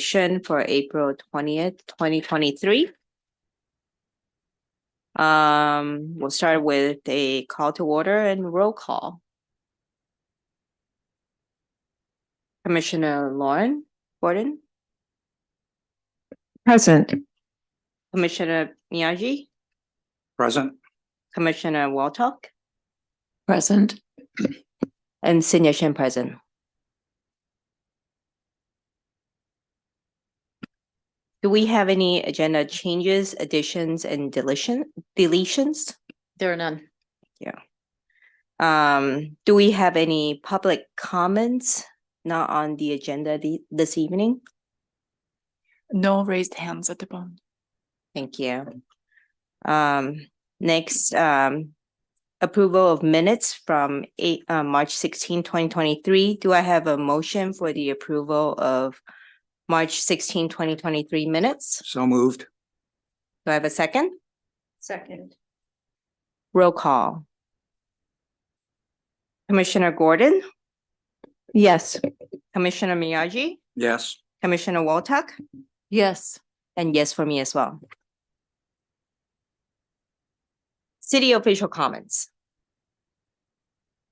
for April 20th, 2023. We'll start with a call to order and roll call. Commissioner Lauren Gordon, Present. Commissioner Miyagi, Present. Commissioner Waltok, Present. and Senior Shin present. Do we have any agenda changes, additions, and deletions? There are none. Do we have any public comments not on the agenda this evening? No raised hands at the bottom. Thank you. Next, approval of minutes from March 16, 2023. Do I have a motion for the approval of March 16, 2023 minutes? So moved. Do I have a second? Second. Roll call. Commissioner Gordon, Yes. Commissioner Miyagi, Yes. Commissioner Waltok, Yes. and yes for me as well. City official comments.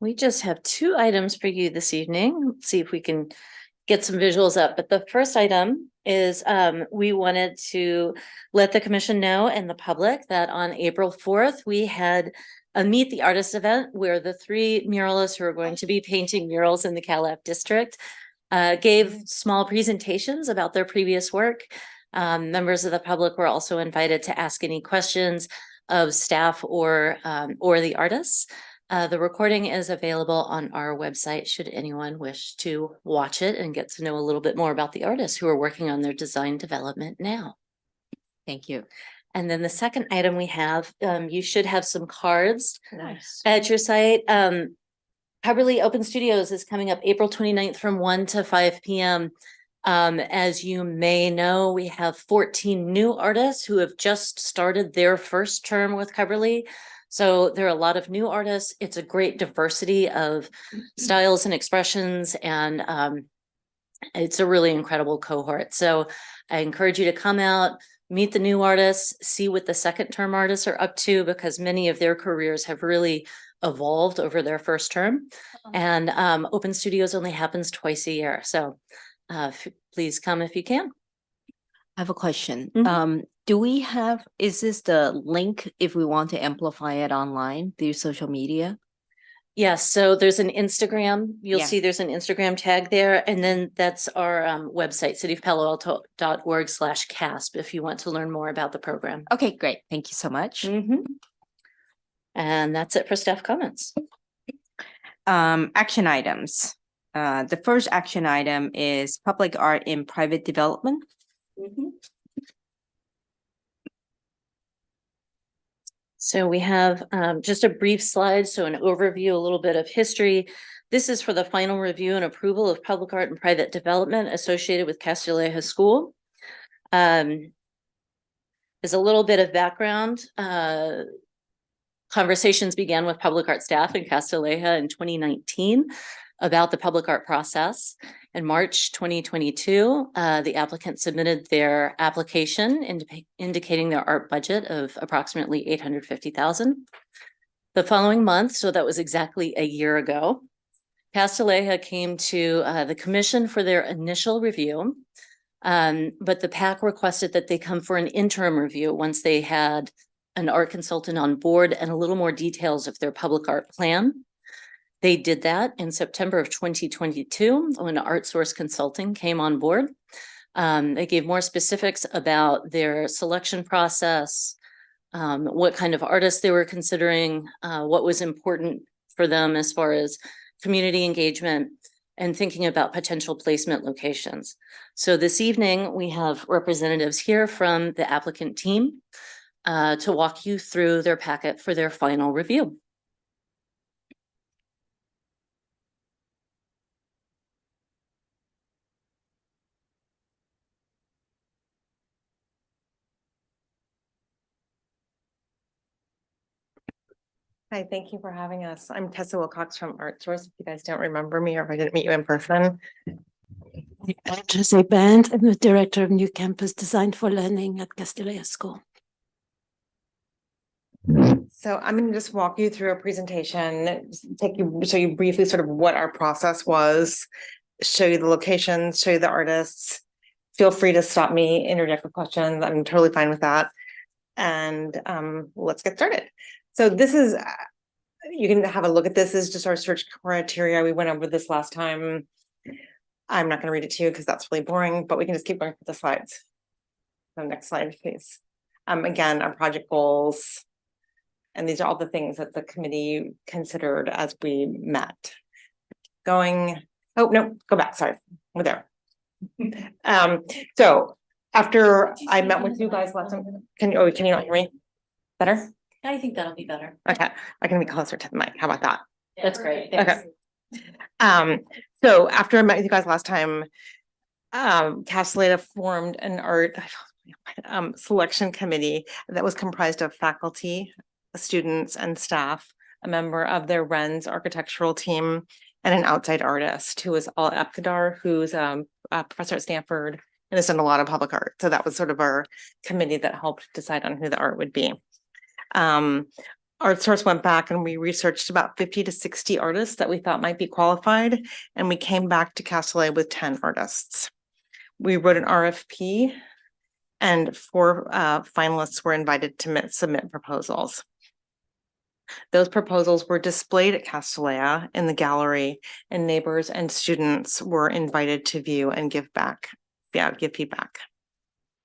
We just have two items for you this evening. Let's see if we can get some visuals up. But the first item is we wanted to let the commission know and the public that on April 4th, we had a Meet the Artist event where the three muralists who are going to be painting murals in the Calab district gave small presentations about their previous work. Members of the public were also invited to ask any questions of staff or the artists. The recording is available on our website should anyone wish to watch it and get to know a little bit more about the artists who are working on their design development now. Thank you. And then the second item we have, you should have some cards Nice. at your site. Coverly Open Studios is coming up April 29th from 1 to 5 p.m. As you may know, we have 14 new artists who have just started their first term with Coverly. So there are a lot of new artists. It's a great diversity of styles and expressions, and it's a really incredible cohort. So I encourage you to come out, meet the new artists, see what the second term artists are up to, because many of their careers have really evolved over their first term. And Open Studios only happens twice a year. So please come if you can. I have a question. Mhm. Is this the link if we want to amplify it online through social media? Yes, so there's an Instagram, you'll Yeah. see there's an Instagram tag there, and then that's our website, cityofpaloalto.org/CASP, if you want to learn more about the program. Okay, great. Thank you so much. Mhm. And that's it for staff comments. Action items. The first action item is public art in private development. So we have just a brief slide, so an overview, a little bit of history. This is for the final review and approval of public art and private development associated with Castilleja School. There's a little bit of background. Conversations began with public art staff in Castilleja in 2019 about the public art process. In March 2022, the applicant submitted their application indicating their art budget of approximately $850,000. The following month, so that was exactly a year ago, Castilleja came to the commission for their initial review, but the PAC requested that they come for an interim review once they had an art consultant on board and a little more details of their public art plan. They did that in September of 2022 when ArtSource Consulting came on board. They gave more specifics about their selection process, what kind of artists they were considering, what was important for them as far as community engagement, and thinking about potential placement locations. So this evening, we have representatives here from the applicant team to walk you through their packet for their final review. Hi, thank you for having us. I'm Tessa Wilcox from ArtSource. If you guys don't remember me or if I didn't meet you in person. I'm Jose Band. I'm the director of New Campus Design for Learning at Castilleja School. So I'm going to just walk you through a presentation, show you briefly sort of what our process was, show you the locations, show you the artists. Feel free to stop me, interject with questions. I'm totally fine with that. And let's get started. So this is, you can have a look at this. This is just our search criteria. We went over this last time. I'm not going to read it to you because that's really boring, but we can just keep going with the slides. So next slide, please. Again, our project goals. And these are all the things that the committee considered as we met. Going, oh, no, go back, sorry, we're there. So after I met with you guys last time, can you not hear me? Better? I think that'll be better. Okay, I can be closer to the mic, how about that? That's great. Okay. So after I met with you guys last time, Castilleja formed an art selection committee that was comprised of faculty, students and staff, a member of their Wren's architectural team, and an outside artist who was Al Epkedar, who's a professor at Stanford and has done a lot of public art. So that was sort of our committee that helped decide on who the art would be. Art Source went back and we researched about 50 to 60 artists that we thought might be qualified, and we came back to Castilleja with 10 artists. We wrote an RFP, and 4 finalists were invited to submit proposals. Those proposals were displayed at Castilleja in the gallery, and neighbors and students were invited to view and give feedback.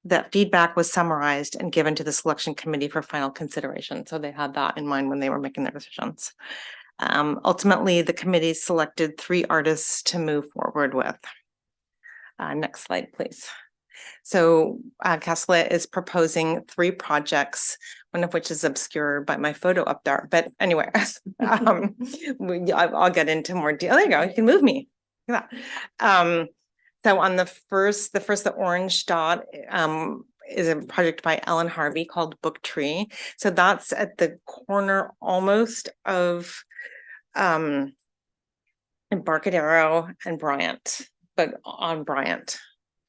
That feedback was summarized and given to the selection committee for final consideration. So they had that in mind when they were making their decisions. Ultimately, the committee selected 3 artists to move forward with. Next slide, please. So Castilleja is proposing 3 projects, one of which is obscured by my photo up there. But anyway, I'll get into more detail. There you go. You can move me. Look at that. So on the orange dot is a project by Ellen Harvey called Book Tree. So that's at the corner almost of Embarcadero and Bryant, but on Bryant.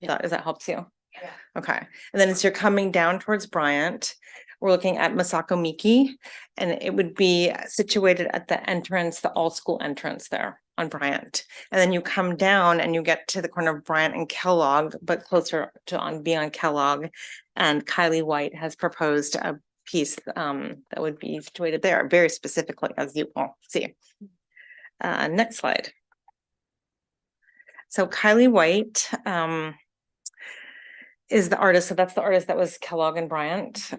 If that helps you. Yeah. Okay. And then as you're coming down towards Bryant, we're looking at Masako Miki, and it would be situated at the entrance, the all school entrance there on Bryant. And then you come down and you get to the corner of Bryant and Kellogg, but closer to beyond Kellogg. And Kylie White has proposed a piece that would be situated there very specifically, as you will see. Next slide. So Kylie White is the artist. So that's the artist that was Kellogg and Bryant,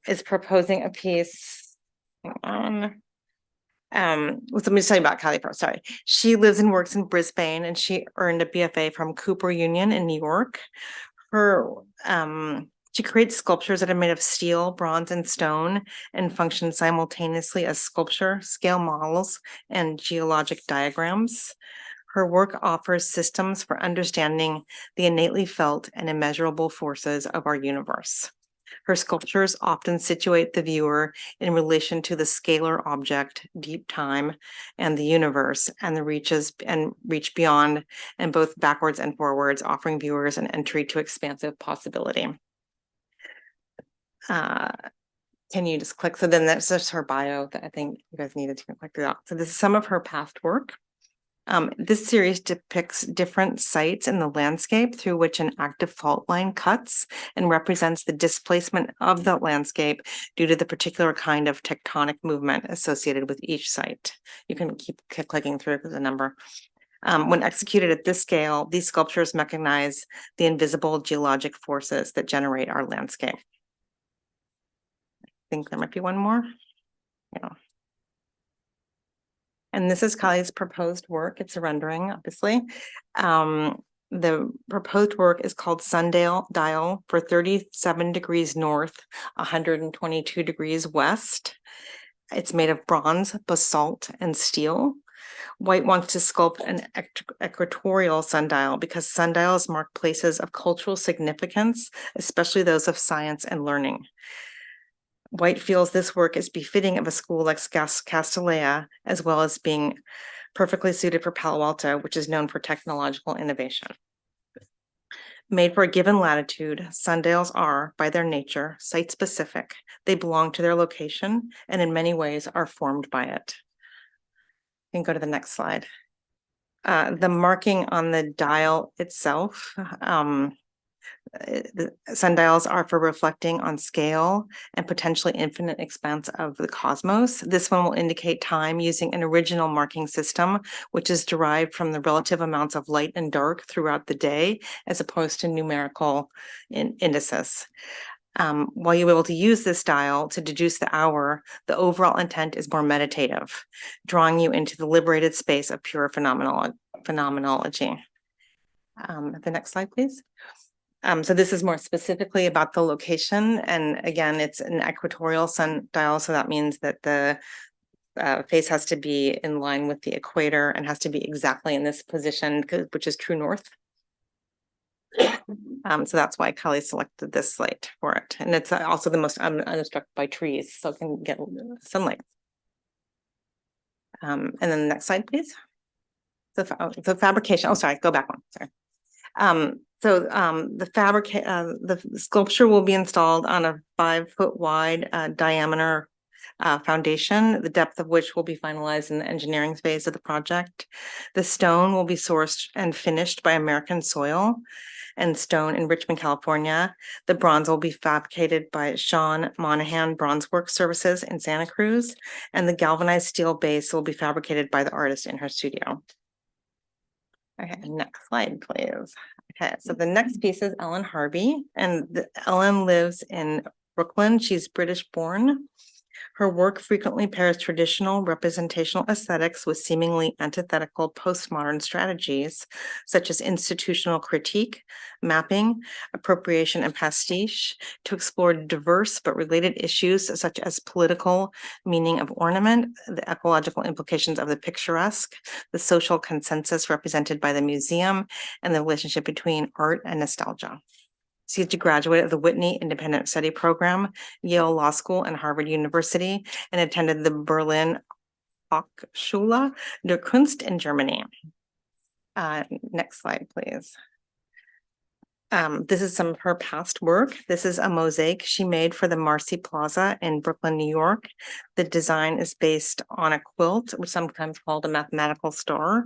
is proposing a piece. Let me tell you about Kylie first. Sorry. She lives and works in Brisbane, and she earned a BFA from Cooper Union in New York. She creates sculptures that are made of steel, bronze, and stone, and function simultaneously as sculpture, scale models, and geologic diagrams. Her work offers systems for understanding the innately felt and immeasurable forces of our universe. Her sculptures often situate the viewer in relation to the scalar object, deep time, and the universe, and reach beyond, and both backwards and forwards, offering viewers an entry to expansive possibility. Can you just click? So then that's just her bio that I think you guys needed to click through that. So this is some of her past work. This series depicts different sites in the landscape through which an active fault line cuts and represents the displacement of the landscape due to the particular kind of tectonic movement associated with each site. You can keep clicking through the number. When executed at this scale, these sculptures mechanize the invisible geologic forces that generate our landscape. I think there might be one more. Yeah. And this is Kylie's proposed work. It's a rendering, obviously. The proposed work is called Sundial for 37 degrees north, 122 degrees west. It's made of bronze, basalt, and steel. White wants to sculpt an equatorial sundial because sundials mark places of cultural significance, especially those of science and learning. White feels this work is befitting of a school like Castilleja, as well as being perfectly suited for Palo Alto, which is known for technological innovation. Made for a given latitude, sundials are, by their nature, site-specific. They belong to their location and in many ways are formed by it. You can go to the next slide. The marking on the dial itself, the sundials are for reflecting on scale and potentially infinite expanse of the cosmos. This one will indicate time using an original marking system, which is derived from the relative amounts of light and dark throughout the day, as opposed to numerical indices. While you're able to use this dial to deduce the hour, the overall intent is more meditative, drawing you into the liberated space of pure phenomenology. The next slide, please. So this is more specifically about the location. And again, it's an equatorial sundial. So that means that the face has to be in line with the equator and has to be exactly in this position, which is true north. So that's why Kelly selected this slate for it. And it's also the most unobstructed by trees, so it can get sunlight. And then the next slide, please. The fabrication, oh, sorry, go back one, sorry. The sculpture will be installed on a 5-foot wide diameter foundation, the depth of which will be finalized in the engineering phase of the project. The stone will be sourced and finished by American Soil and Stone in Richmond, California. The bronze will be fabricated by Sean Monahan Bronze Work Services in Santa Cruz, and the galvanized steel base will be fabricated by the artist in her studio. Okay, next slide, please. Okay, so the next piece is Ellen Harvey, and Ellen lives in Brooklyn. She's British born. Her work frequently pairs traditional representational aesthetics with seemingly antithetical postmodern strategies, such as institutional critique, mapping, appropriation, and pastiche, to explore diverse but related issues such as political meaning of ornament, the ecological implications of the picturesque, the social consensus represented by the museum, and the relationship between art and nostalgia. She's a graduate of the Whitney Independent Study Program, Yale Law School, and Harvard University, and attended the Berlin Hochschule der Kunst in Germany. Next slide, please. This is some of her past work. This is a mosaic she made for the Marcy Plaza in Brooklyn, New York. The design is based on a quilt, which is sometimes called a mathematical star.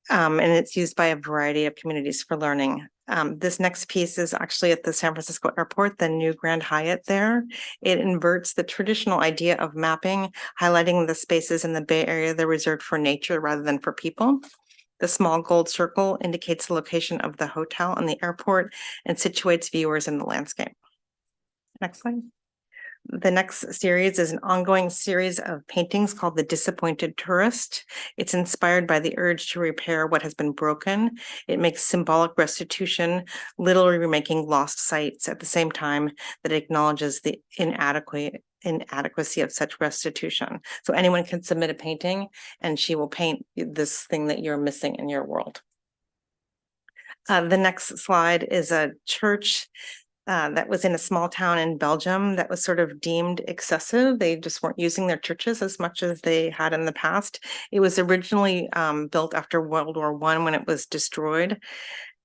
And it's used by a variety of communities for learning. This next piece is actually at the San Francisco airport, the new Grand Hyatt there. It inverts the traditional idea of mapping, highlighting the spaces in the Bay Area that are reserved for nature rather than for people. The small gold circle indicates the location of the hotel and the airport and situates viewers in the landscape. Next slide. The next series is an ongoing series of paintings called The Disappointed Tourist. It's inspired by the urge to repair what has been broken. It makes symbolic restitution, literally remaking lost sites at the same time that it acknowledges the inadequacy of such restitution. So anyone can submit a painting and she will paint this thing that you're missing in your world. The next slide is a church that was in a small town in Belgium that was sort of deemed excessive. They just weren't using their churches as much as they had in the past. It was originally built after World War I when it was destroyed.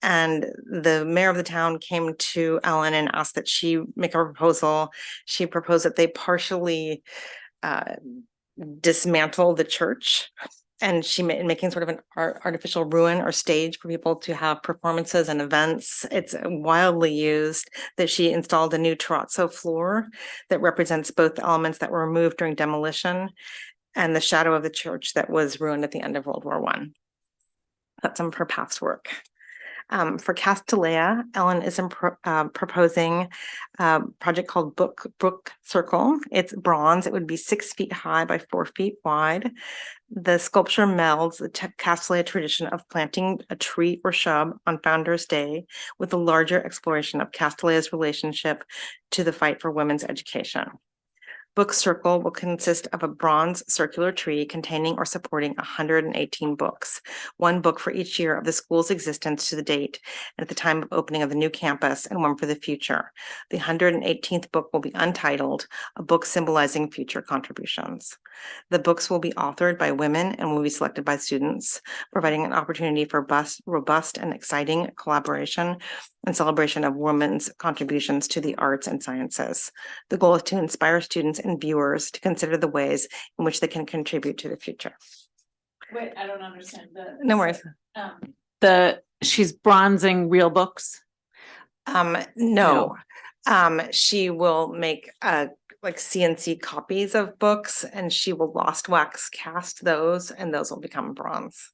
And the mayor of the town came to Ellen and asked that she make a proposal. She proposed that they partially dismantle the church, and she making sort of an artificial ruin or stage for people to have performances and events. It's wildly used. That she installed a new terrazzo floor that represents both the elements that were removed during demolition and the shadow of the church that was ruined at the end of World War I. That's some of her past work. For Castellea, Ellen is proposing a project called Brook Circle. It's bronze. It would be 6 feet high by 4 feet wide. The sculpture melds the Castellea tradition of planting a tree or shrub on Founders Day with a larger exploration of Castellea's relationship to the fight for women's education. Book Circle will consist of a bronze circular tree containing or supporting 118 books, one book for each year of the school's existence to the date and at the time of opening of the new campus, and one for the future. The 118th book will be untitled, a book symbolizing future contributions. The books will be authored by women and will be selected by students, providing an opportunity for robust and exciting collaboration and celebration of women's contributions to the arts and sciences. The goal is to inspire students and viewers to consider the ways in which they can contribute to the future. Wait, I don't understand No worries. She's bronzing real books. No. She will make like CNC copies of books, and she will lost wax cast those, and those will become bronze.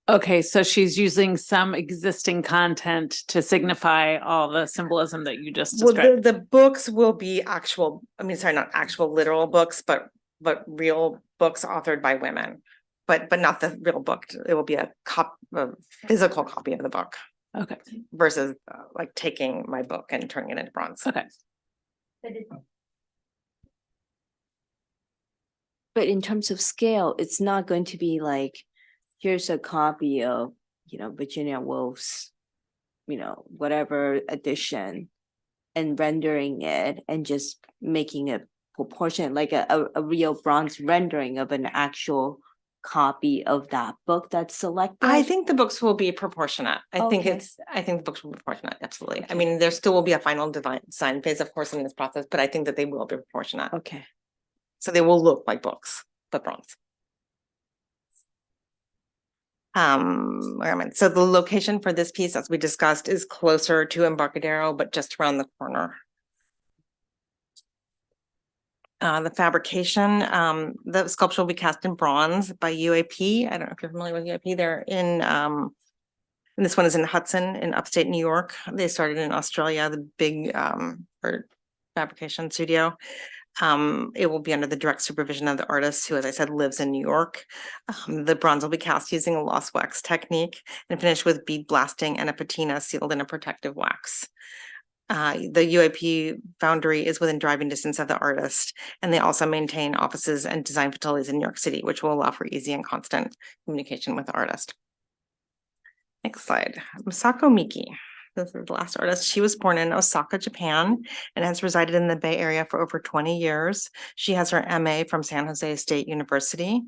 Okay, so she's using some existing content to signify all the symbolism that you just Well, described. the books will be actual, I mean, sorry, not actual literal books, but real books authored by women. But not the real book. It will be a physical copy of the book Okay, versus like taking my book and turning it into bronze. okay. But in terms of scale, it's not going to be like, here's a copy of, Virginia Woolf's, whatever edition, and rendering it and just making it proportionate, like a real bronze rendering of an actual copy of that book that's selected. I think the books will be proportionate. I think Okay. the books will be proportionate. Absolutely. I Okay. mean, there still will be a final design phase, of course, in this process, but I think that they will be proportionate. Okay. So they will look like books, but bronze. Where am I? So the location for this piece, as we discussed, is closer to Embarcadero, but just around the corner. The fabrication, the sculpture will be cast in bronze by UAP. I don't know if you're familiar with UAP. They're in, and this one is in Hudson in upstate New York. They started in Australia, the big fabrication studio. It will be under the direct supervision of the artist who, as I said, lives in New York. The bronze will be cast using a lost wax technique and finished with bead blasting and a patina sealed in a protective wax. The UAP foundry is within driving distance of the artist, and they also maintain offices and design facilities in New York City, which will allow for easy and constant communication with the artist. Next slide. Misako Miki. This is the last artist. She was born in Osaka, Japan, and has resided in the Bay Area for over 20 years. She has her MA from San Jose State University.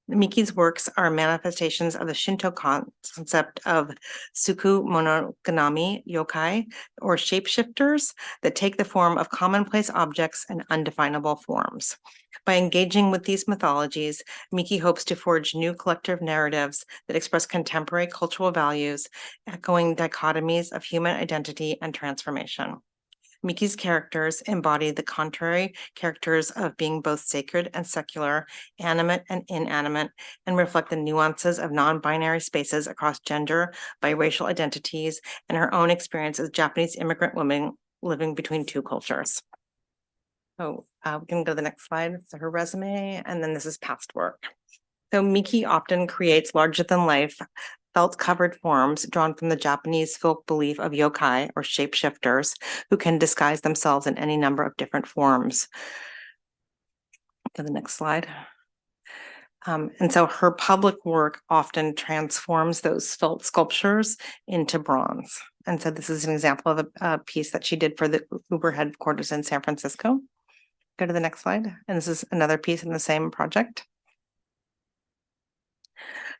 Miki's works are manifestations of the Shinto concept of suku monoganami yokai, or shapeshifters that take the form of commonplace objects and undefinable forms. By engaging with these mythologies, Miki hopes to forge new collective narratives that express contemporary cultural values, echoing dichotomies of human identity and transformation. Miki's characters embody the contrary characters of being both sacred and secular, animate and inanimate, and reflect the nuances of non-binary spaces across gender, biracial identities, and her own experience as a Japanese immigrant woman living between two cultures. So we can go to the next slide. So her resume, and then this is past work. So Miki often creates larger than life felt covered forms drawn from the Japanese folk belief of yokai, or shapeshifters, who can disguise themselves in any number of different forms. Go to the next slide. And so her public work often transforms those felt sculptures into bronze. And so this is an example of a piece that she did for the Uber headquarters in San Francisco. Go to the next slide. And this is another piece in the same project.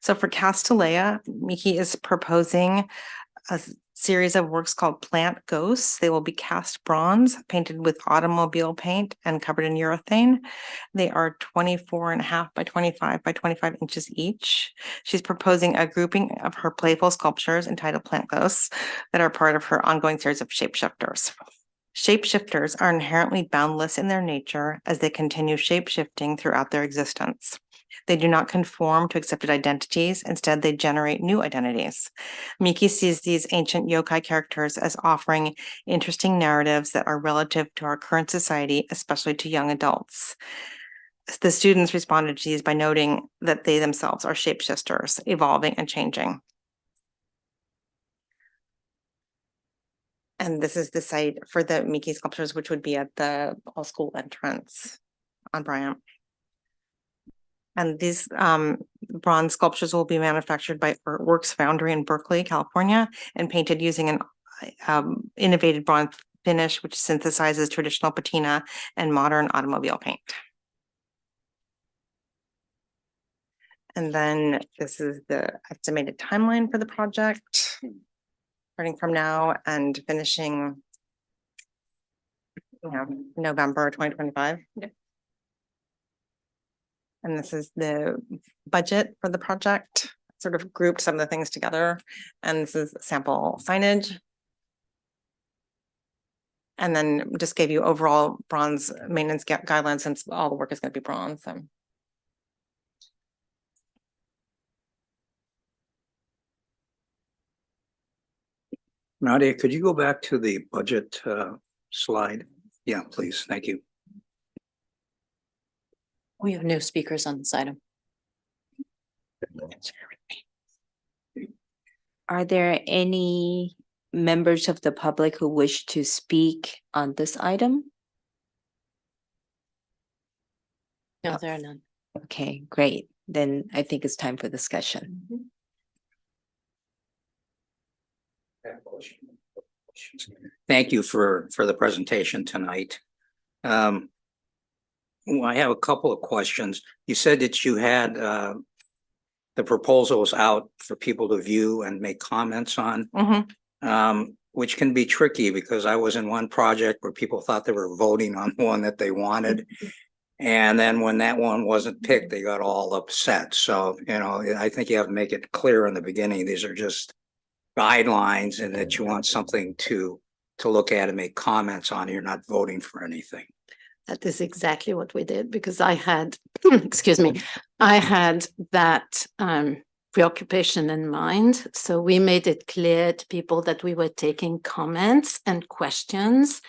So for Castellea, Miki is proposing a series of works called Plant Ghosts. They will be cast bronze, painted with automobile paint and covered in urethane. They are 24.5 by 25 by 25 inches each. She's proposing a grouping of her playful sculptures entitled Plant Ghosts that are part of her ongoing series of shapeshifters. Shapeshifters are inherently boundless in their nature as they continue shapeshifting throughout their existence. They do not conform to accepted identities. Instead, they generate new identities. Miki sees these ancient yokai characters as offering interesting narratives that are relative to our current society, especially to young adults. The students responded to these by noting that they themselves are shapeshifters, evolving and changing. And this is the site for the Miki sculptures, which would be at the all school entrance. on Bryant. And these bronze sculptures will be manufactured by Works Foundry in Berkeley, California, and painted using an innovative bronze finish, which synthesizes traditional patina and modern automobile paint. And then this is the estimated timeline for the project, starting from now and finishing, November 2025. And this is the budget for the project, sort of grouped some of the things together. And this is sample signage. And then just gave you overall bronze maintenance guidelines, since all the work is going to be bronze. So. Nadia, could you go back to the budget slide? Yeah, please. Thank you. We have no speakers on this item. Are there any members of the public who wish to speak on this item? No, there are none. Okay, great. Then I think it's time for discussion. Thank you for the presentation tonight. I have a couple of questions. You said that you had the proposals out for people to view and make comments on, which can be tricky because I was in one project where people thought they were voting on one that they wanted. And then when that one wasn't picked, they got all upset. So, I think you have to make it clear in the beginning, these are just guidelines and that you want something to look at and make comments on. You're not voting for anything. That is exactly what we did, because I had, excuse me, I had that preoccupation in mind. So we made it clear to people that we were taking comments and questions,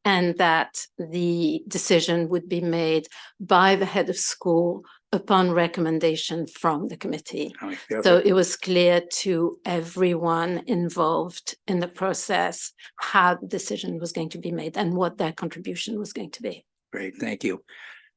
and that the decision would be made by the head of school upon recommendation from the committee. So it was clear to everyone involved in the process how the decision was going to be made and what their contribution was going to be. Great, thank you.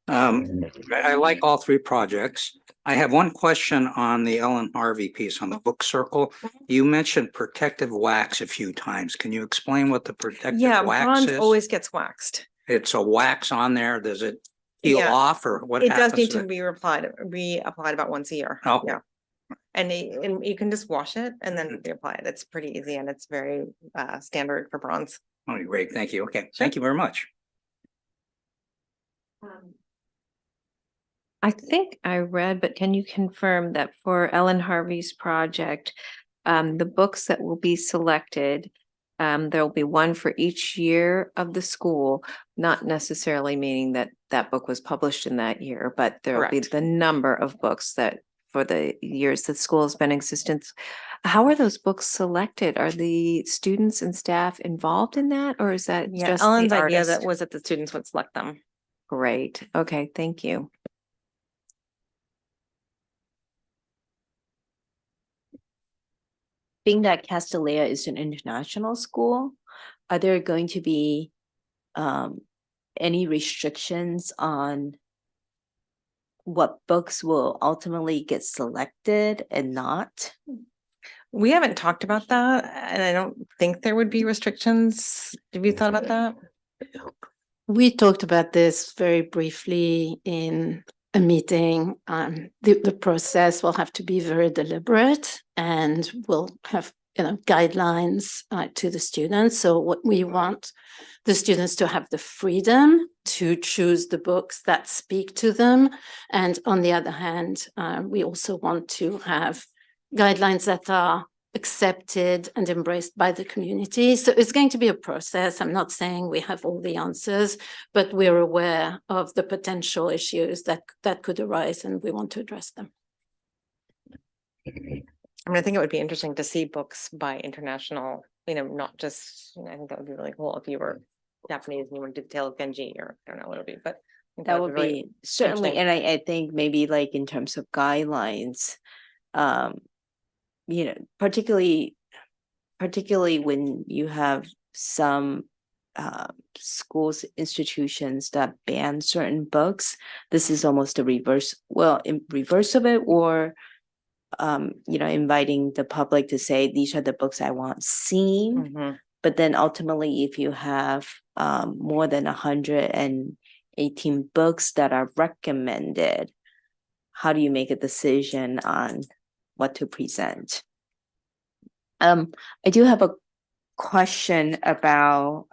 I like all three projects. I have one question on the Ellen Harvey piece on the book circle. You mentioned protective wax a few times. Can you explain what the protective wax bronze is? always gets waxed. It's a wax on there. Does it peel Yeah. off or what It happens? does need to to be reapplied about once a year. Oh. Yeah. And you can just wash it and then reapply it. It's pretty easy and it's very standard for bronze. Oh, great, thank you. Okay, thank you very much. I think I read, but can you confirm that for Ellen Harvey's project, the books that will be selected, there will be one for each year of the school, not necessarily meaning that that book was published in that year, but there will be Correct. the number of books that for the years that school has been in existence. How are those books selected? Are the students and staff involved in that, or is that Yeah, just Ellen's the idea artist? that was that the students would select them. Great. Okay, thank you. Being that Castellea is an international school, are there going to be any restrictions on what books will ultimately get selected and not? We haven't talked about that, and I don't think there would be restrictions. Have you thought about that? We talked about this very briefly in a meeting. The process will have to be very deliberate, and we'll have guidelines to the students. So what we want the students to have the freedom to choose the books that speak to them, and on the other hand, we also want to have guidelines that are accepted and embraced by the community. So it's going to be a process. I'm not saying we have all the answers, but we're aware of the potential issues that could arise, and we want to address them. I mean, I think it would be interesting to see books by international, not just, I think that would be really cool if you were Japanese and you wanted to do the Tale of Genji, or I don't know what it would be, but I think That would really be certainly, interesting. and I think maybe like in terms of guidelines, particularly when you have some schools, institutions that ban certain books. This is almost a reverse, well, in reverse of it, or inviting the public to say, these are the books I want seen. Mhm. But then ultimately, if you have more than 118 books that are recommended, how do you make a decision on what to present? I do have a question about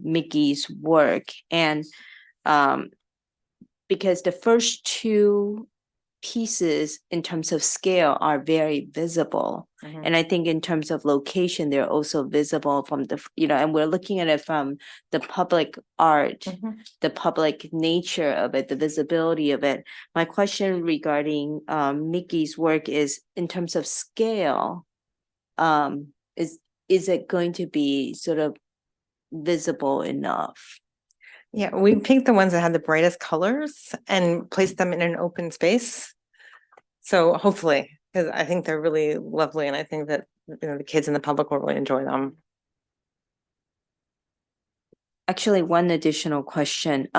Mickey's work, and because the first two pieces in terms of scale are very visible. Mhm. And I think in terms of location, they're also visible from the, and we're looking at it from the public art, Mhm. the public nature of it, the visibility of it. My question regarding Mickey's work is in terms of scale, is it going to be sort of visible enough? Yeah, we picked the ones that had the brightest colors and placed them in an open space. So hopefully, because I think they're really lovely and I think that, the kids and the public will really enjoy them. Actually, one additional question.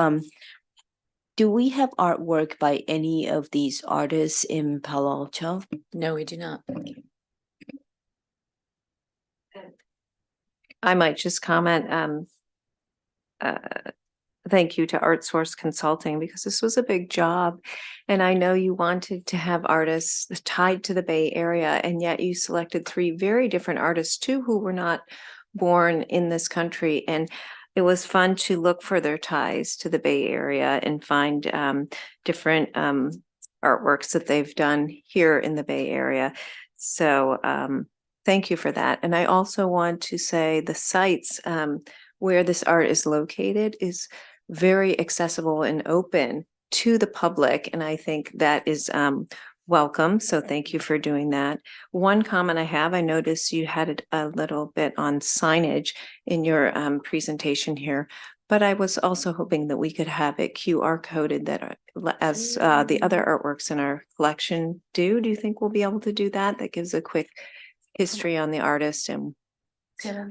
Do we have artwork by any of these artists in Palo Alto? No, we do not. I might just comment, uh, thank you to Art Source Consulting because this was a big job. And I know you wanted to have artists tied to the Bay Area, and yet you selected three very different artists too, who were not born in this country. And it was fun to look for their ties to the Bay Area and find different artworks that they've done here in the Bay Area. So thank you for that. And I also want to say the sites where this art is located is very accessible and open to the public. And I think that is welcome. So thank you for doing that. One comment I have, I noticed you had it a little bit on signage in your presentation here, but I was also hoping that we could have it QR coded that as the other artworks in our collection do. Do you think we'll be able to do that? That gives a quick history on the artist and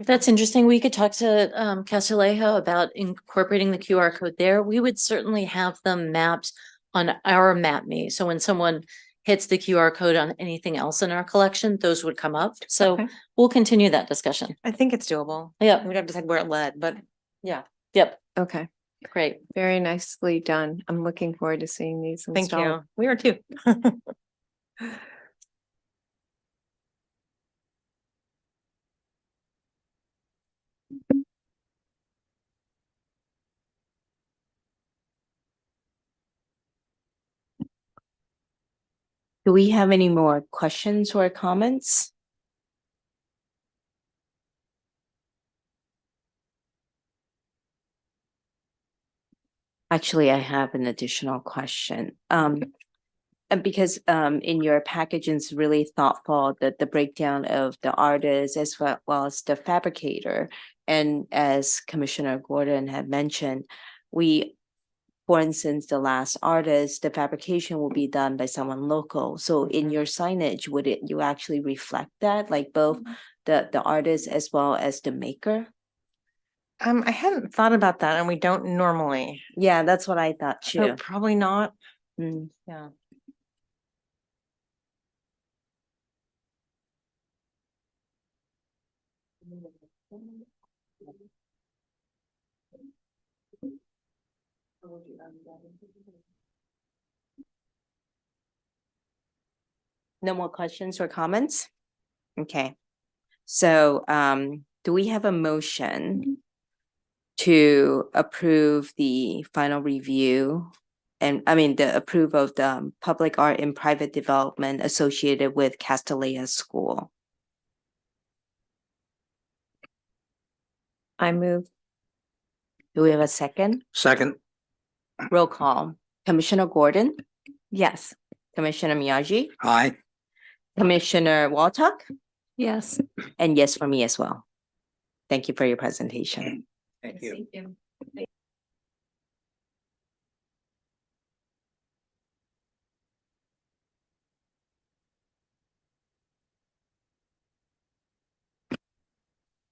That's interesting. We could talk to Castilleja about incorporating the QR code there. We would certainly have them mapped on our map me. So when someone hits the QR code on anything else in our collection, those would come up. So Okay. we'll continue that discussion. I think it's doable. Yeah, We'd have to decide where it led, but yeah, yep, okay. great. Very nicely done. I'm looking forward to seeing these thank installed. you. We are too. Do we have any more questions or comments? Actually, I have an additional question. And because in your packaging is really thoughtful that the breakdown of the artist as well as the fabricator. And as Commissioner Gordon had mentioned, for instance, the last artist, the fabrication will be done by someone local. So in your signage, would you actually reflect that, like both the artist as well as the maker? I hadn't thought about that and we don't normally, Yeah, that's what I thought so too. probably not. Mm. Yeah. No more questions or comments? Okay. So do we have a motion to approve the final review? And I mean, the approve of the public art and private development associated with Castanea School. I move. Do we have a second? Second, Roll call. Commissioner Gordon, Yes. Commissioner Miyagi, aye. Commissioner Waltuck, Yes. and yes for me as well. Thank you for your presentation. Thank you.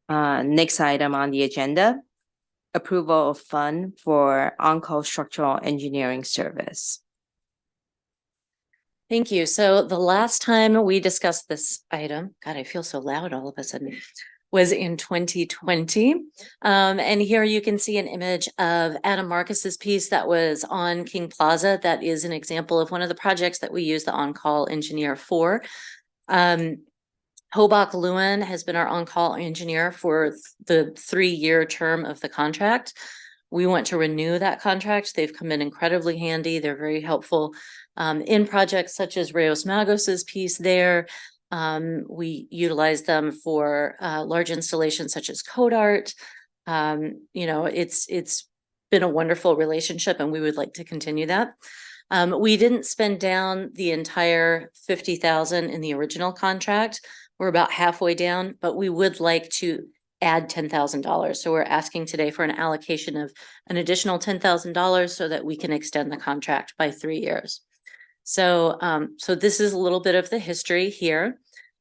Next item on the agenda approval of fund for on-call structural engineering service. Thank you. So the last time we discussed this item, God, I feel so loud all of a sudden, was in 2020. And here you can see an image of Adam Marcus's piece that was on King Plaza. That is an example of one of the projects that we use the on-call engineer for. Hobach Lewin has been our on-call engineer for the 3-year term of the contract. We want to renew that contract. They've come in incredibly handy. They're very helpful in projects such as Reyes Magos's piece there. We utilize them for large installations such as Code Art. You know, it's been a wonderful relationship, and we would like to continue that. We didn't spend down the entire 50,000 in the original contract. We're about halfway down, but we would like to add $10,000. So we're asking today for an allocation of an additional $10,000 so that we can extend the contract by 3 years. So, so this is a little bit of the history here.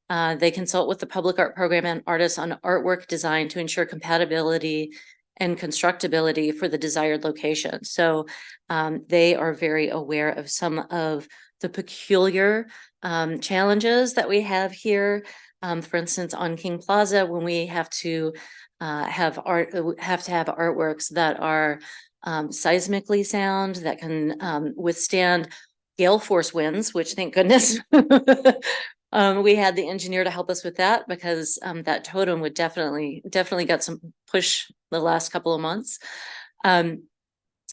They consult with the public art program and artists on artwork design to ensure compatibility and constructability for the desired location. So they are very aware of some of the peculiar challenges that we have here. For instance, on King Plaza, when we have to have artworks that are seismically sound, that can withstand gale force winds, which thank goodness we had the engineer to help us with that, because that totem would definitely got some push the last couple of months.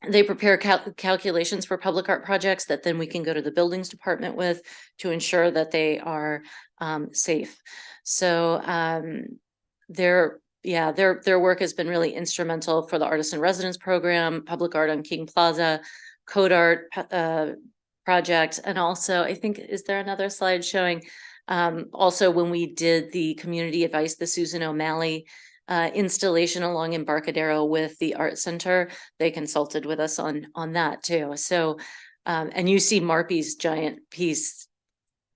They prepare calculations for public art projects that then we can go to the buildings department with to ensure that they are safe. So their work has been really instrumental for the Artist in Residence program, Public Art on King Plaza, Code Art project, and also I think, is there another slide showing also when we did the community advice, the Susan O'Malley installation along Embarcadero with the Art Center, they consulted with us on that too. So and you see Marpy's giant piece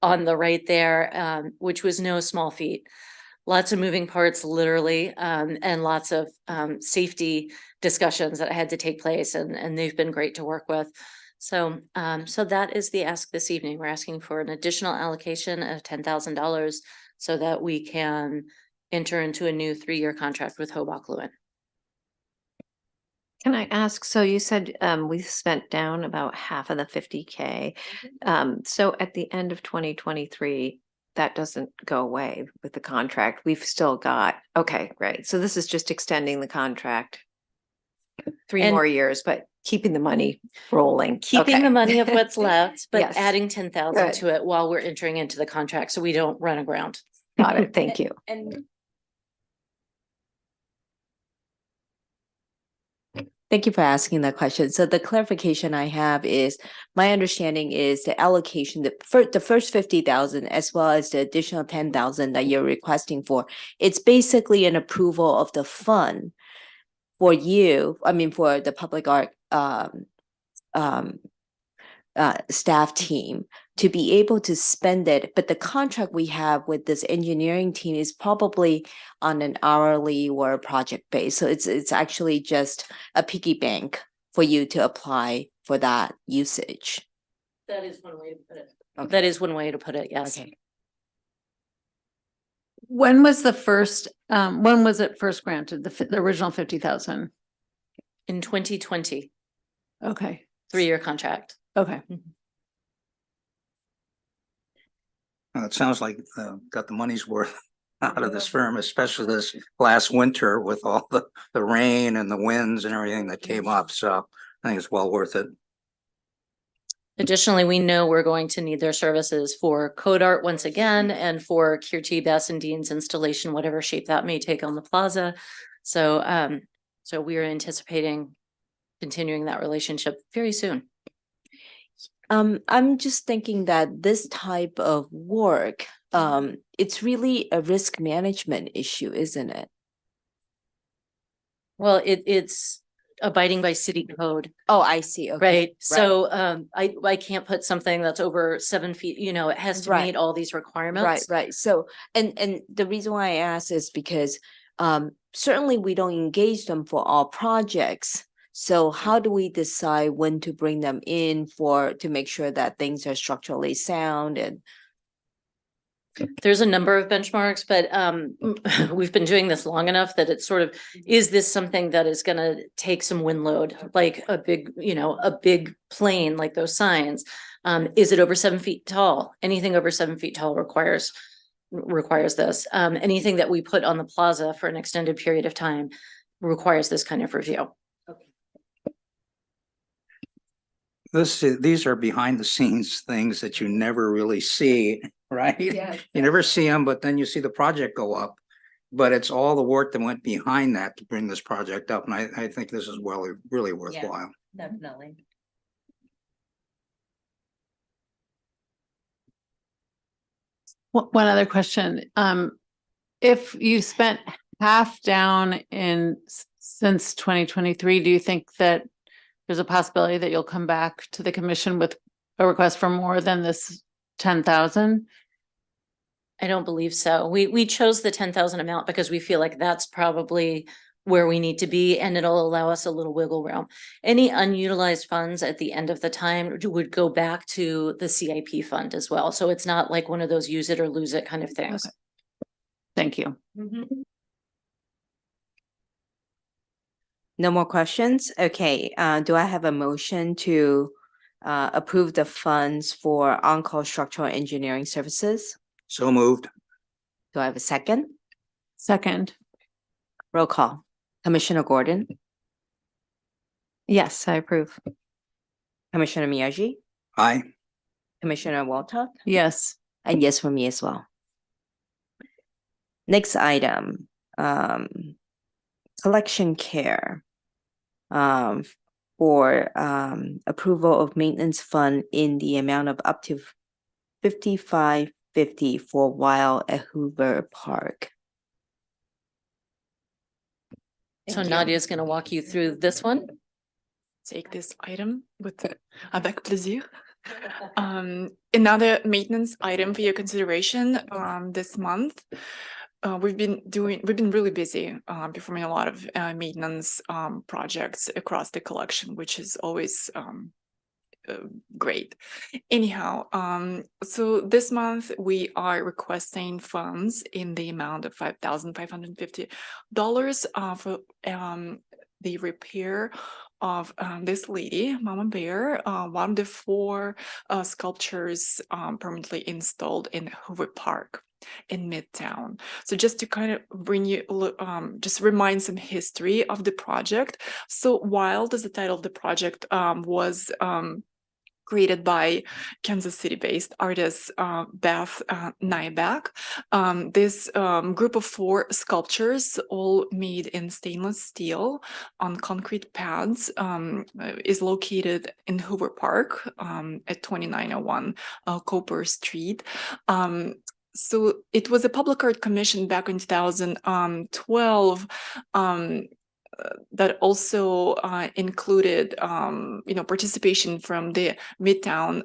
on the right there, which was no small feat. Lots of moving parts, literally, and lots of safety discussions that had to take place, and they've been great to work with. So, so that is the ask this evening. We're asking for an additional allocation of $10,000 so that we can enter into a new 3-year contract with Hobach Lewin. Can I ask, so you said we've spent down about half of the 50K. So at the end of 2023, that doesn't go away with the contract. We've still got, okay, right. So this is just extending the contract 3 And- more years, but keeping the money rolling. Keeping Okay. the money of what's left, but Yes. adding 10,000 Good. to it while we're entering into the contract, so we don't run aground. Got it. Thank you. And thank you for asking that question. So the clarification I have is, my understanding is the allocation, the first 50,000 as well as the additional 10,000 that you're requesting for, it's basically an approval of the fund for you, I mean, for the public art staff team to be able to spend it. But the contract we have with this engineering team is probably on an hourly or project base. So it's actually just a piggy bank for you to apply for that usage. That is one way to put it. Okay. That is one way to put it, yes. Okay. When was the first, when was it first granted, the original 50,000? In 2020, Okay, 3-year contract. okay. It sounds like got the money's worth out of this firm, especially this last winter with all the rain and the winds and everything that came up. So I think it's well worth it. Additionally, we know we're going to need their services for Code Art once again, and for Kirti Bassendine's installation, whatever shape that may take on the plaza. So, so we are anticipating continuing that relationship very soon. I'm just thinking that this type of work, it's really a risk management issue, isn't it? Well, it's abiding by city code, Oh, I see. Okay. right? So, I can't put something that's over 7 feet, you know, it has to Right. meet all these Right, requirements. right. So, and the reason why I ask is because certainly we don't engage them for all projects. So how do we decide when to bring them in to make sure that things are structurally sound and There's a number of benchmarks, but we've been doing this long enough that it's sort of, is this something that is gonna take some wind load, like a big, a big plane like those signs? Is it over 7 feet tall? Anything over 7 feet tall requires this. Anything that we put on the plaza for an extended period of time requires this kind of review. These are behind the scenes things that you never really see, right? Yeah. You never see them, but then you see the project go up. But it's all the work that went behind that to bring this project up, and I think this is really worthwhile. Definitely. One other question. If you spent half down since 2023, do you think that there's a possibility that you'll come back to the commission with a request for more than this 10,000? I don't believe so. We chose the 10,000 amount because we feel like that's probably where we need to be, and it'll allow us a little wiggle room. Any unutilized funds at the end of the time would go back to the CIP fund as well. So it's not like one of those use it or lose it kind of things. Okay. Thank you. no more questions? Okay, do I have a motion to approve the funds for on-call structural engineering services? So moved. Do I have a second? Second. Roll call. Commissioner Gordon, Yes, I approve. Commissioner Miyagi, Aye. Commissioner Waltuck, Yes. and yes for me as well. Next item, collection care. For approval of maintenance fund in the amount of up to $55.50 for a while at Hoover Park. So Nadia is going to walk you through this one. Take this item avec plaisir. Another maintenance item for your consideration this month. We've been really busy performing a lot of maintenance projects across the collection, which is always great. Anyhow, so this month we are requesting funds in the amount of $5,550 for the repair of this lady, Mama Bear, one of the 4 sculptures permanently installed in Hoover Park in Midtown. So just to kind of bring you, just remind some history of the project. So Wild is the title of the project, was created by Kansas City-based artist Beth Nyback. This group of 4 sculptures, all made in stainless steel on concrete pads, is located in Hoover Park at 2901 Cooper Street. So it was a public art commission back in 2012 that also included, participation from the Midtown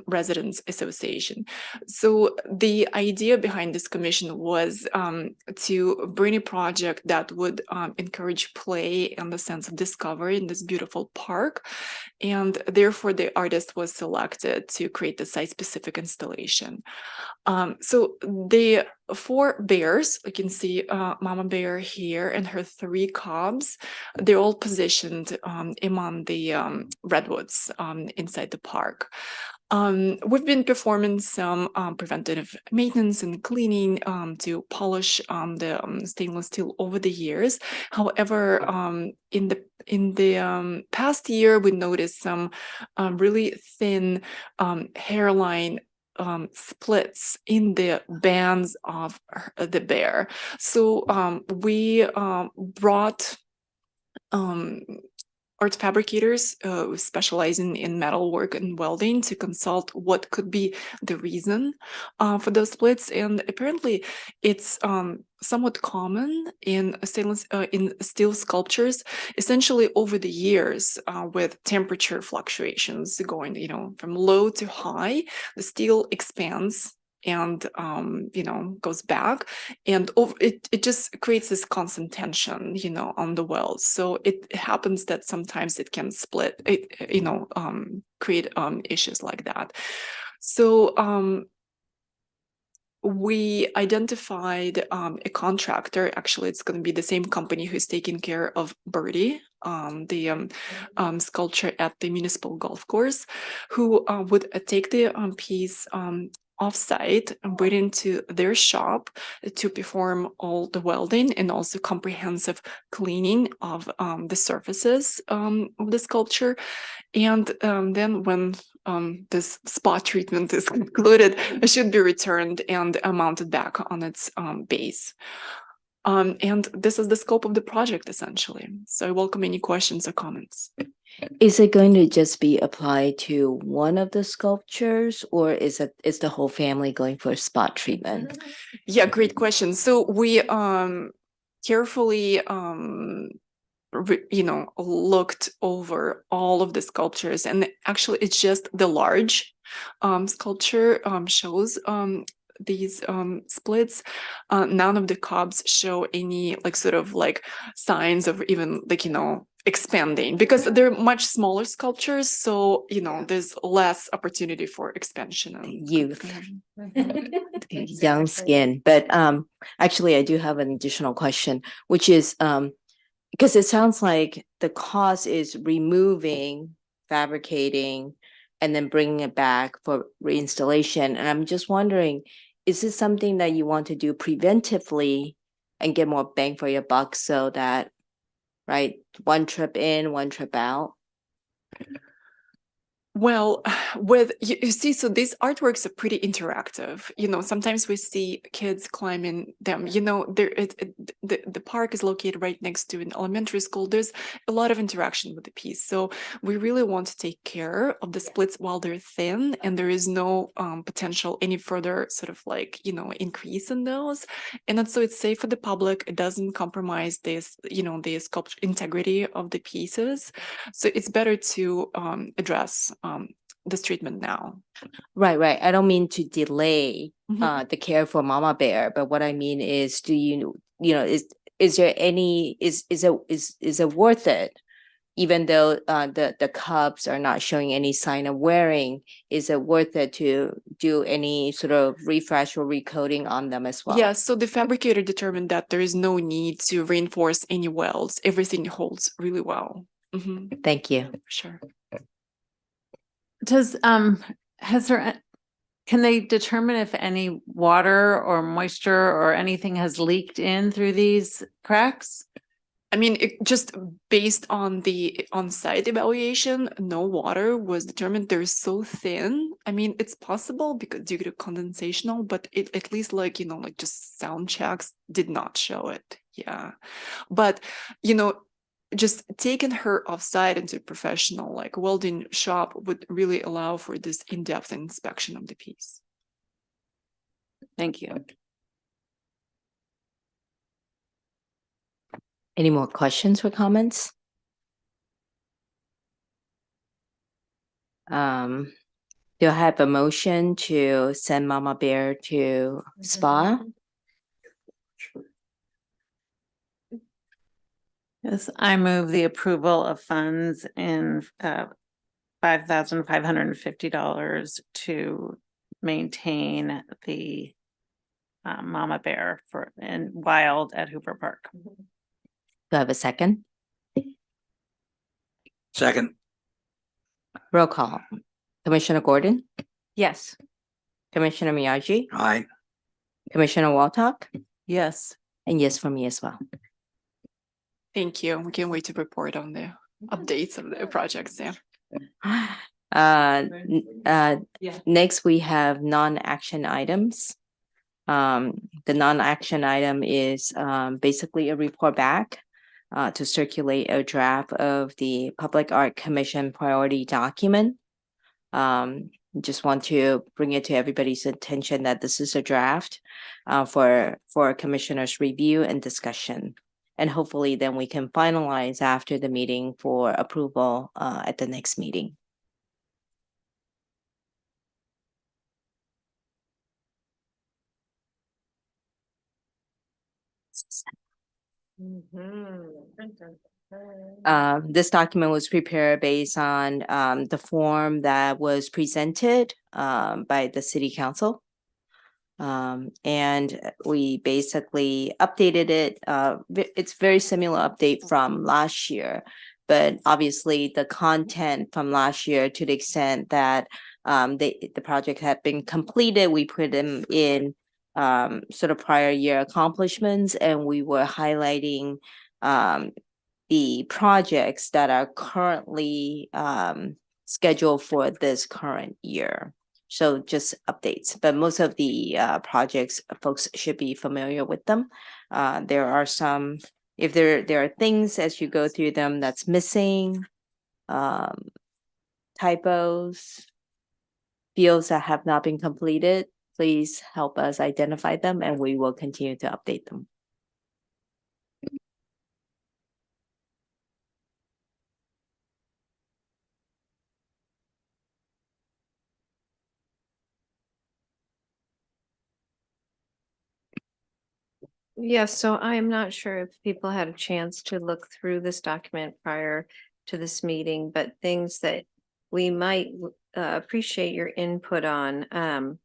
Residents Association. So the idea behind this commission was to bring a project that would encourage play and the sense of discovery in this beautiful park. And therefore, the artist was selected to create the site-specific installation. So the 4 bears, you can see Mama Bear here and her 3 cubs, they're all positioned among the redwoods inside the park. We've been performing some preventative maintenance and cleaning to polish the stainless steel over the years. However, in the past year, we noticed some really thin hairline splits in the bands of the bear. So we brought art fabricators specializing in metalwork and welding to consult what could be the reason for those splits. And apparently it's somewhat common in steel sculptures, essentially over the years with temperature fluctuations going, from low to high, the steel expands and, goes back. And it just creates this constant tension, on the wells. So it happens that sometimes it can split, create issues like that. So we identified a contractor. Actually, it's going to be the same company who's taking care of Birdie, the sculpture at the municipal golf course, who would take the piece off-site and bring it into their shop to perform all the welding and also comprehensive cleaning of the surfaces of the sculpture. And then when this spot treatment is concluded, it should be returned and mounted back on its base. And this is the scope of the project, essentially. So I welcome any questions or comments. Is it going to just be applied to one of the sculptures, or is the whole family going for spot treatment? Yeah, great question. So we carefully looked over all of the sculptures, and actually it's just the large sculpture shows these splits. None of the cubs show any signs of even expanding, because they're much smaller sculptures, so there's less opportunity for expansion and Youth. Young skin. But actually I do have an additional question, which is because it sounds like the cost is removing, fabricating, and then bringing it back for reinstallation. And I'm just wondering, is this something that you want to do preventively and get more bang for your buck, so that, right, one trip in, one trip out? Well, you see, so these artworks are pretty interactive. Sometimes we see kids climbing them. The park is located right next to an elementary school. There's a lot of interaction with the piece. So we really want to take care of the splits while they're thin, and there is no potential any further increase in those. And so it's safe for the public. It doesn't compromise the sculpture integrity of the pieces. So it's better to address this treatment now. Right. I don't mean to delay Mhm. the care for mama bear, but what I mean is, do is there any, is it worth it? Even though the cubs are not showing any sign of wearing, is it worth it to do any sort of refresh or recoating on them as well? Yeah, so the fabricator determined that there is no need to reinforce any welds. Everything holds really well. Mhm. Thank you. Sure. Does, can they determine if any water or moisture or anything has leaked in through these cracks? I mean, just based on the on-site evaluation, no water was determined. They're so thin. I mean, it's possible because due to condensational, but it at least just sound checks did not show it. Yeah, but just taking her offsite into a professional welding shop would really allow for this in-depth inspection of the piece. Thank you. Any more questions or comments? Do I have a motion to send Mama Bear to spa? Yes, I move the approval of funds in $5,550 to maintain the mama bear and wild at Hooper Park. Do I have a second? Second, Roll call. Commissioner Gordon, Yes. Commissioner Miyagi, aye. Commissioner Waltok, Yes. and yes for me as well. Thank you. We can't wait to report on the updates of the projects. Yeah. Next, we have non-action items. The non-action item is basically a report back to circulate a draft of the Public Art Commission priority document. Just want to bring it to everybody's attention that this is a draft for commissioners' review and discussion. And hopefully then we can finalize after the meeting for approval at the next meeting. This document was prepared based on the form that was presented by the city council. And we basically updated it. It's very similar update from last year. But obviously the content from last year, to the extent that the project had been completed, we put them in sort of prior year accomplishments, and we were highlighting the projects that are currently scheduled for this current year. So just updates, but most of the projects, folks should be familiar with them. There are some, if there are things as you go through them that's missing, typos, fields that have not been completed, please help us identify them and we will continue to update them. Yes, so I am not sure if people had a chance to look through this document prior to this meeting, but things that we might appreciate your input on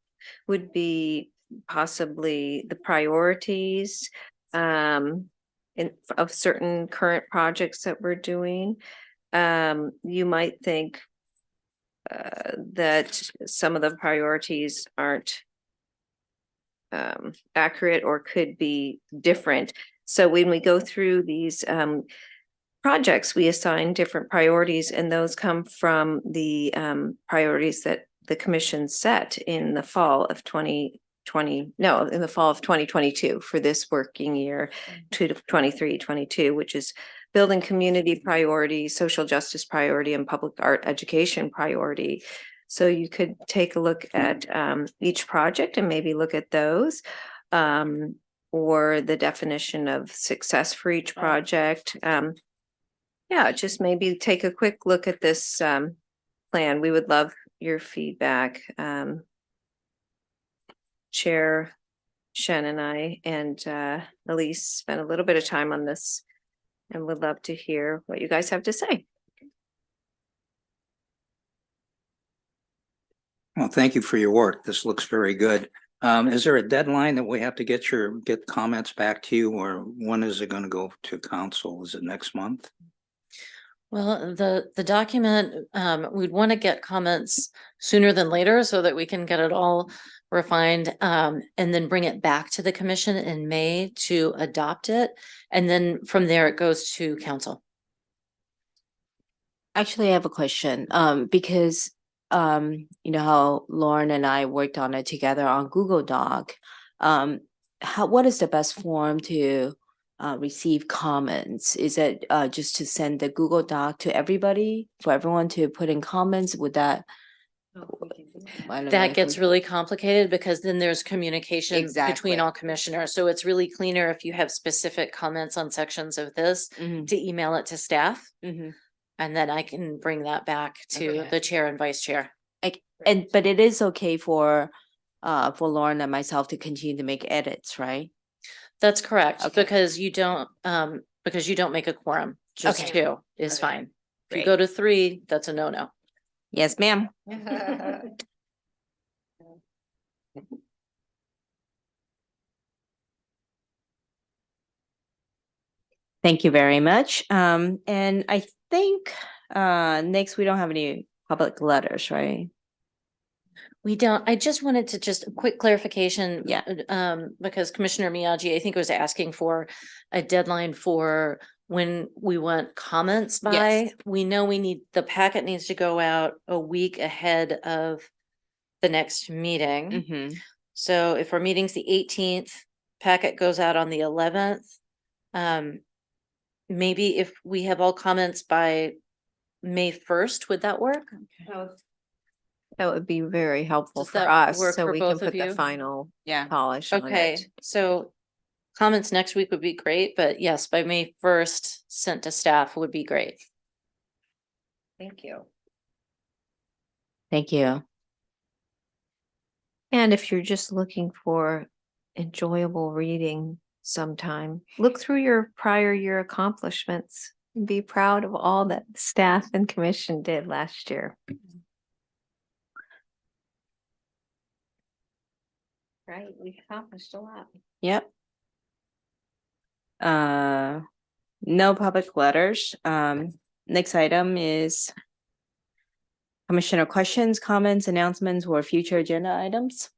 would be possibly the priorities of certain current projects that we're doing. You might think that some of the priorities aren't accurate or could be different. So when we go through these projects, we assign different priorities, and those come from the priorities that the commission set in the fall of 2022 for this working year to 23-22, which is building community priority, social justice priority, and public art education priority. So you could take a look at each project and maybe look at those, or the definition of success for each project. Yeah, just maybe take a quick look at this plan. We would love your feedback. Chair Shen and I and Elise spent a little bit of time on this and would love to hear what you guys have to say. Well, thank you for your work. This looks very good. Is there a deadline that we have to get comments back to you, or when is it going to go to council? Is it next month? Well, the document, we'd want to get comments sooner than later so that we can get it all refined, and then bring it back to the commission in May to adopt it. And then from there, it goes to council. Actually, I have a question, because you know how Lauren and I worked on it together on Google Doc. What is the best form to receive comments? Is it just to send the Google Doc to everybody, for everyone to put in comments? Would that? I don't know That if gets we- really complicated because then there's communication Exactly. between all commissioners. So it's really cleaner if you have specific comments on sections of this Mhm, to email it to staff. mhm. And then I can bring that back to Okay. the chair and vice chair. But it is okay for Lauren and myself to continue to make edits, right? That's correct, Okay. because you don't make a quorum. Just Okay. two is Okay. fine. If you Great. go to three, that's a no-no. Yes, ma'am. Thank you very much. And I think next we don't have any public letters, right? We don't, I just wanted to just a quick clarification. Yeah. Because Commissioner Miyagi, I think was asking for a deadline for when we want comments by. Yes. We know the packet needs to go out a week ahead of the next meeting. Mm-hmm. So if our meeting's the 18th, packet goes out on the 11th. Maybe if we have all comments by May 1st, would that work? That would be very helpful Does for that us, work so for we can both of put the you? final Yeah. polish on Okay, it. so comments next week would be great, but yes, by May 1st, sent to staff would be great. Thank you. Thank you. And if you're just looking for enjoyable reading, sometime. Look through your prior year accomplishments and be proud of all that staff and commission did last year. Right, we accomplished a lot. Yep. No public letters. Next item is commissioner questions, comments, announcements, or future agenda items.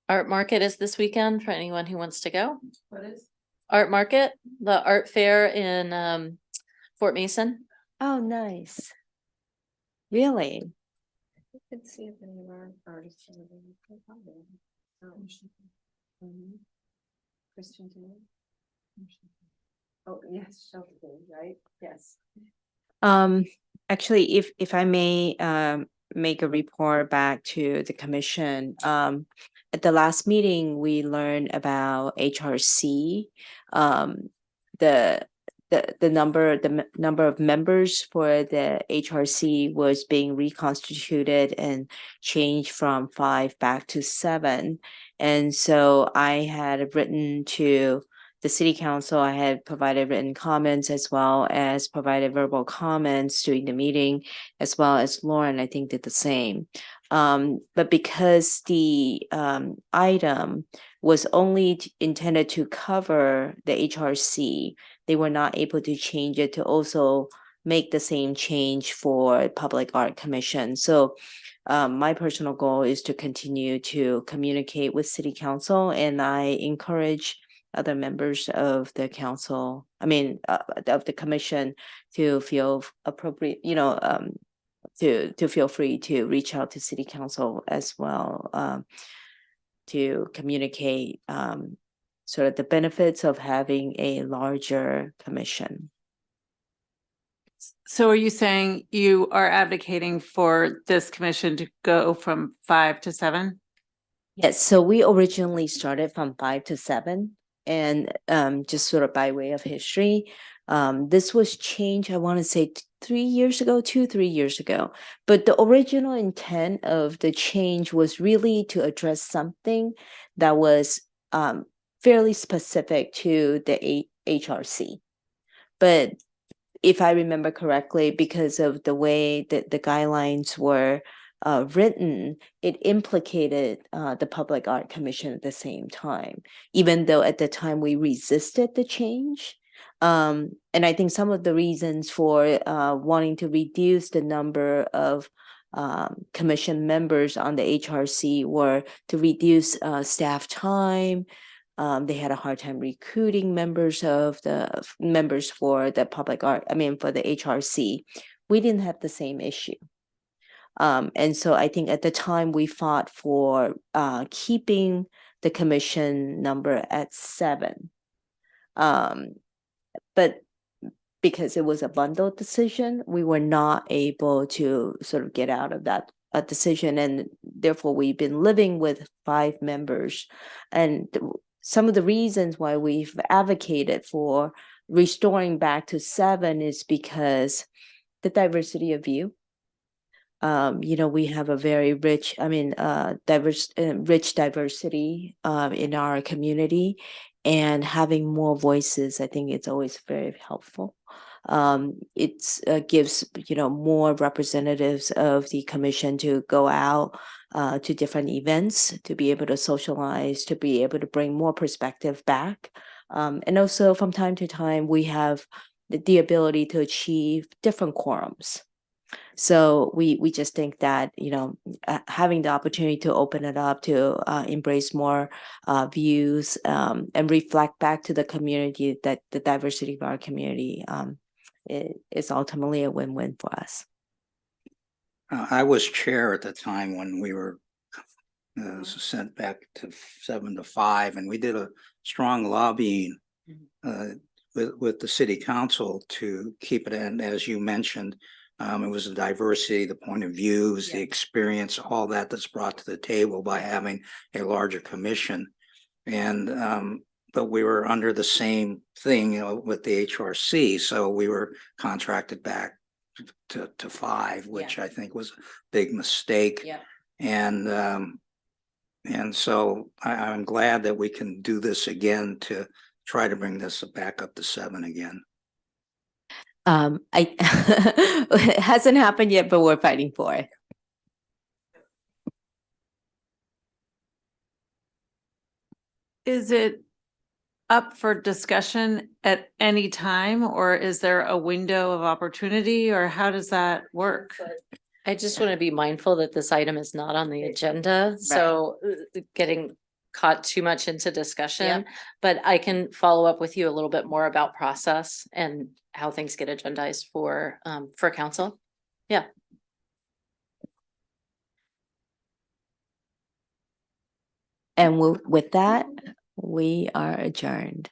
Art market is this weekend for anyone who wants to go. What is? Art market, the art fair in Fort Mason. Oh, nice. Really? Let's see if any of our artists are Christian Taylor. Oh, yes, right? Yes. Actually, if I may, make a report back to the commission, at the last meeting, we learned about HRC. The number of members for the HRC was being reconstituted and changed from 5 back to 7. And so I had written to the city council. I had provided written comments as well as provided verbal comments during the meeting, as well as Lauren, I think, did the same. But because the item was only intended to cover the HRC, they were not able to change it to also make the same change for Public Art Commission. So my personal goal is to continue to communicate with city council, and I encourage other members of the council, of the commission, to feel appropriate, to feel free to reach out to city council as well, to communicate sort of the benefits of having a larger commission. So are you saying you are advocating for this commission to go from 5 to 7? Yes, so we originally started from 5 to 7, and just sort of by way of history, this was changed, I want to say 3 years ago, 3 years ago. But the original intent of the change was really to address something that was fairly specific to the HRC. But if I remember correctly, because of the way that the guidelines were written, it implicated the Public Art Commission at the same time, even though at the time we resisted the change. And I think some of the reasons for wanting to reduce the number of commission members on the HRC were to reduce staff time. They had a hard time recruiting members for the public art, for the HRC. We didn't have the same issue. And so I think at the time we fought for keeping the commission number at 7. But because it was a bundled decision, we were not able to sort of get out of that decision. And therefore, we've been living with 5 members. And some of the reasons why we've advocated for restoring back to 7 is because the diversity of view. We have a very rich, rich diversity in our community, and having more voices, I think it's always very helpful. It gives more representatives of the commission to go out to different events, to be able to socialize, to be able to bring more perspective back, and also from time to time we have the ability to achieve different quorums. So we just think that having the opportunity to open it up to embrace more views and reflect back to the community, that the diversity of our community is ultimately a win-win for us. I was chair at the time when we were sent back to 7 to 5, and we did a strong lobbying with the city council to keep it in, as you mentioned. It was the diversity, the point of views, the experience, all that's brought to the table by having a larger commission. And but we were under the same thing, with the HRC, so we were contracted back to 5, which I think was a big mistake. Yeah. And And so I'm glad that we can do this again to try to bring this back up to 7 again. It hasn't happened yet, but we're fighting for it. Is it up for discussion at any time, or is there a window of opportunity, or how does that work? I just want to be mindful that this item is not on the agenda, so getting caught too much into discussion. But I can follow up with you a little bit more about process and how things get agendized for council. Yeah. And with that, we are adjourned.